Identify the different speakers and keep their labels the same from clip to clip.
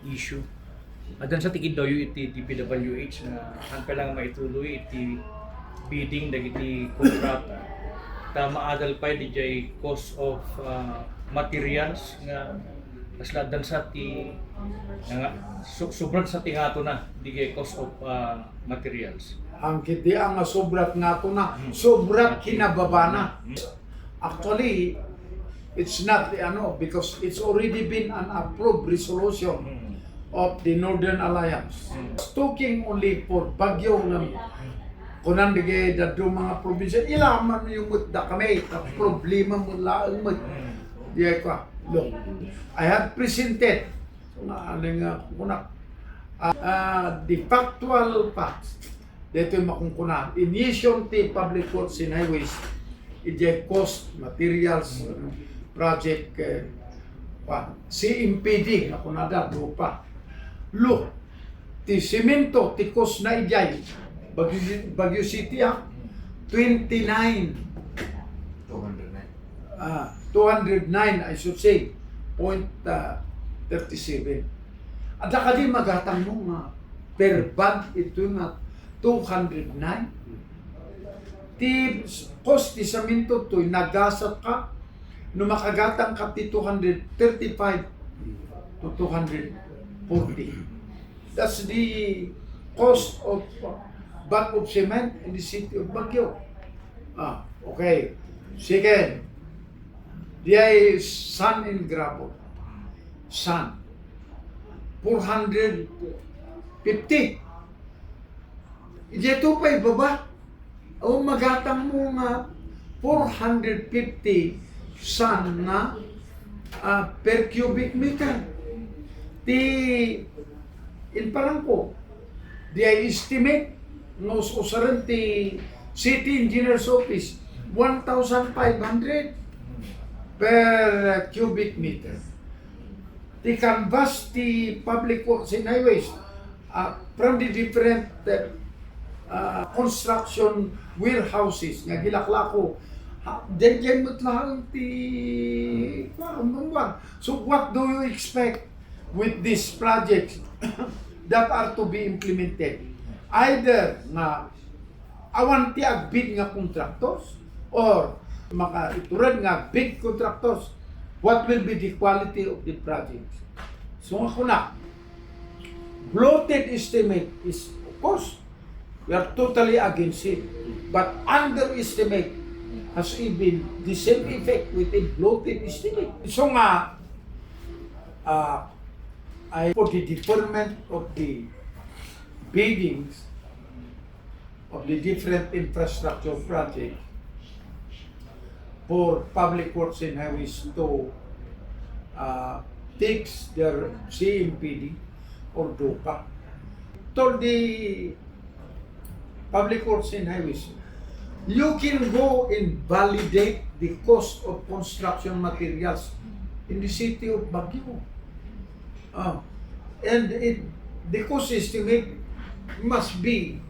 Speaker 1: issue. Adan sa tikid daw yung iti DPWH na ang kailangan maituloy iti bidding dagiti kontrata. Tama adal pa di jay cost of materials nga kasla dan sa ti nga sobrang sa tingato na di jay cost of materials.
Speaker 2: Ang kiti ang sobrat nga to na, sobrat kinababa na. Actually, it's not because it's already been an approved resolution of the Northern Alliance. Talking only for Baguio ng kunan digay dadto mga probinsya, ilaman yung mutda kami, problema mo laang mut. Diya ko, look, I have presented the factual facts. Dito yung makungkunan. Initial ti public works in highways, ije cost, materials, project, CMPD, na kunada, pa. Look, ti semento, ti cost na ijay, Baguio City, 29. 209, I should say, 0.37. At saka di magatang mo nga, per bag ito nga 209. Ti cost ti semento to'y nagasat ka, no makagatang ka ti 235 to 240. That's the cost of bag of cement in the city of Baguio. Okay. Second, there is sand and gravel. Sand. 450. Ito pa ibaba. O magatang mo nga 450 sand na per cubic meter. In Palangco, di ay estimate ng usaran ti City Engineer's Office 1,500 per cubic meter. Ti canvas ti public works and highways from the different construction warehouses nga gilaklako. Diyan mo't lang ti So what do you expect with these projects that are to be implemented? Either na awan ti agbid nga contractors or makaituran nga big contractors. What will be the quality of the projects? So ako na, bloated estimate is, of course, we are totally against it. But underestimate has even the same effect with a bloated estimate. So nga, for the deferment of the biddings of the different infrastructure projects for public works and highways to fix their CMPD or DOPA. Told the public works and highways, you can go and validate the cost of construction materials in the city of Baguio. And the cost estimate must be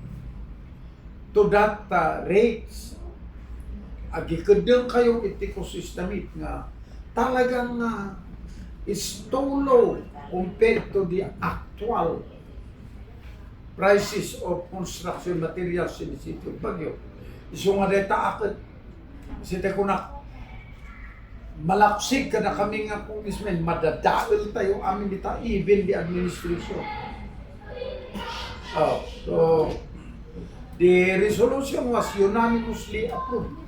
Speaker 2: to that rates. Agikadang kayo iti cost estimate nga talagang is too low compared to the actual prices of construction materials in the city of Baguio. So nga deta akit, sita ko na malaksig ka na kami nga congressmen, madadail tayo amin dita, even the administration. So the resolution was unanimously approved.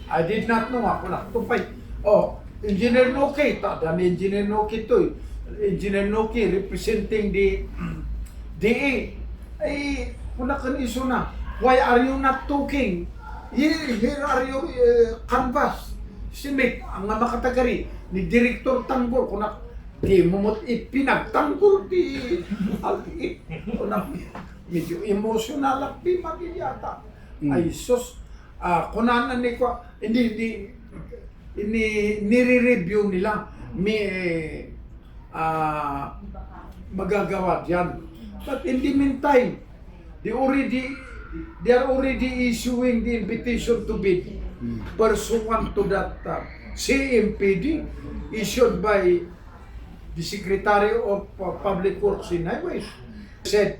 Speaker 2: I did not know ako na tupay. Engineer Noki, tadami Engineer Noki to. Engineer Noki representing the DA. Ay, kuna kan iso na. Why are you not talking? Here are your canvas. Simik, ang nga makatagari ni Director Tanggol, kuna di mumot ipinagtanggol di kuna medyo emotional ang pimagiyata. Ay sus, kunanan ni ko, hindi nire-review nila, magagawa diyan. But in the meantime, they are already issuing the invitation to bid pursuant to that CMPD issued by the Secretary of Public Works in Highways, said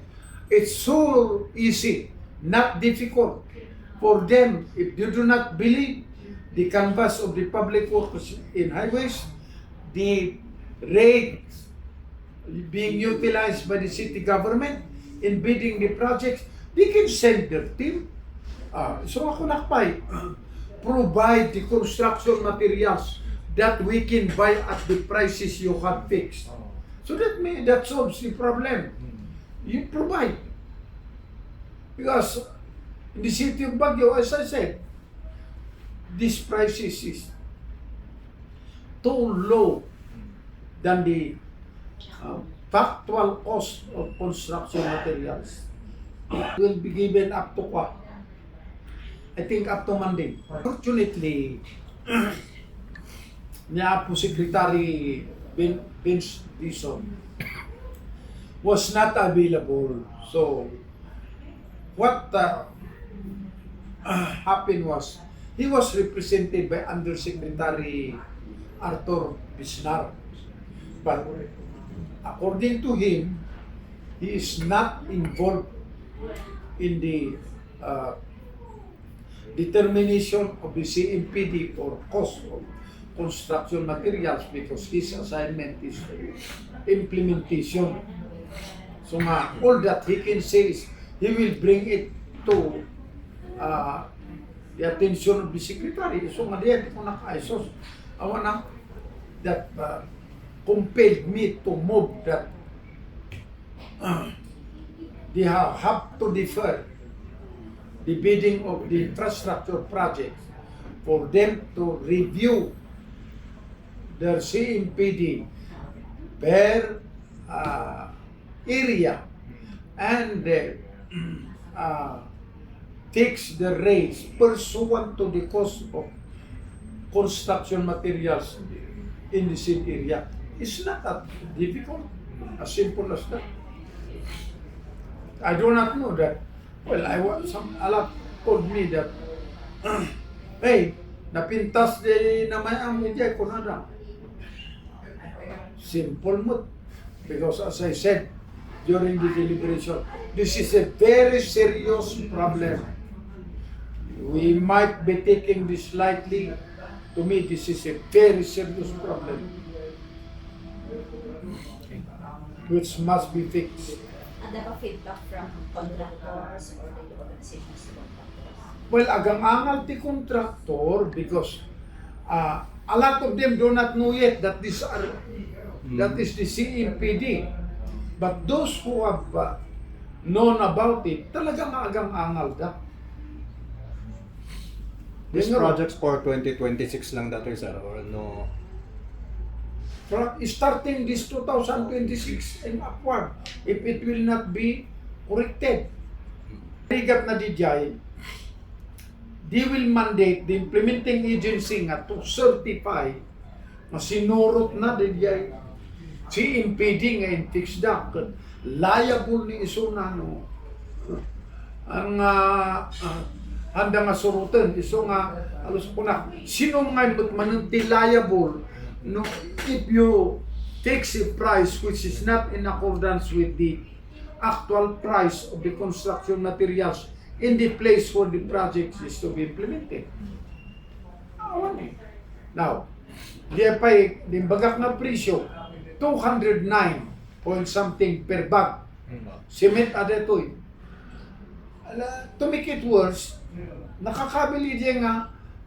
Speaker 2: it's so easy, not difficult for them if you do not believe the canvas of the public works in highways, the rates being utilized by the city government in bidding the projects, they can send their team. So ako nakpay, provide the construction materials that we can buy at the prices you have fixed. So that solves the problem. You provide. Because in the city of Baguio, as I said, this prices is too low than the factual cost of construction materials. It will be given up to what? I think up to Monday. Fortunately, niya po Secretary Vince Dizon was not available. So, what happened was, he was represented by Undersecretary Arthur Bisnar. But according to him, he is not involved in the determination of the CMPD for cost of construction materials because his assignment is implementation. So all that he can say is he will bring it to the attention of the secretary. So diyan ko nakaisos. Awan that compelled me to move that they have to defer the bidding of the infrastructure projects for them to review their CMPD per area and fix the rates pursuant to the cost of construction materials in the same area. It's not that difficult, as simple as that. I do not know that. Well, a lot told me that, hey, napintas de na may amidya ko na lang. Simple mo. Because as I said during the deliberation, this is a very serious problem. We might be taking this lightly. To me, this is a very serious problem which must be fixed.
Speaker 3: Ano ba feedback from contractors or the organizations of contractors?
Speaker 2: Well, agang-angal ti contractor because a lot of them do not know yet that that is the CMPD. But those who have known about it, talagang agang-angal da.
Speaker 4: These projects for 2026 lang dati, sir, or no?
Speaker 2: Starting this 2026 and upward, if it will not be corrected. Rigat na dijay, they will mandate the implementing agency nga to certify na sinurot na dijay si impeding nga fix da liable ni isuna no ang handa nga surutan iso nga alos po na sino nga manunti liable no, if you fix a price which is not in accordance with the actual price of the construction materials in the place where the project is to be implemented. Now, diya pa bagak na presyo, 209 point something per bag. Cement adetoy. To make it worse, nakakabili diya nga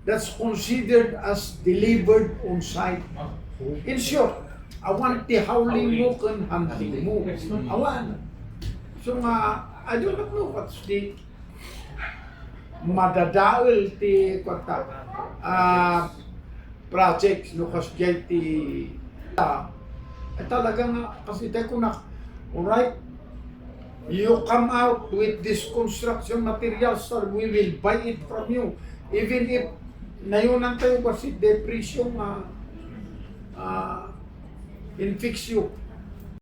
Speaker 2: that's considered as delivered on site. In short, awan ti howling mo kan hunting mo. Awan. So I do not know what's the madadaol ti kwata projects no kasjay ti talaga nga kasi tayo ko na alright, you come out with this construction materials, sir, we will buy it from you even if nayunan tayo kasi depresyon in fix you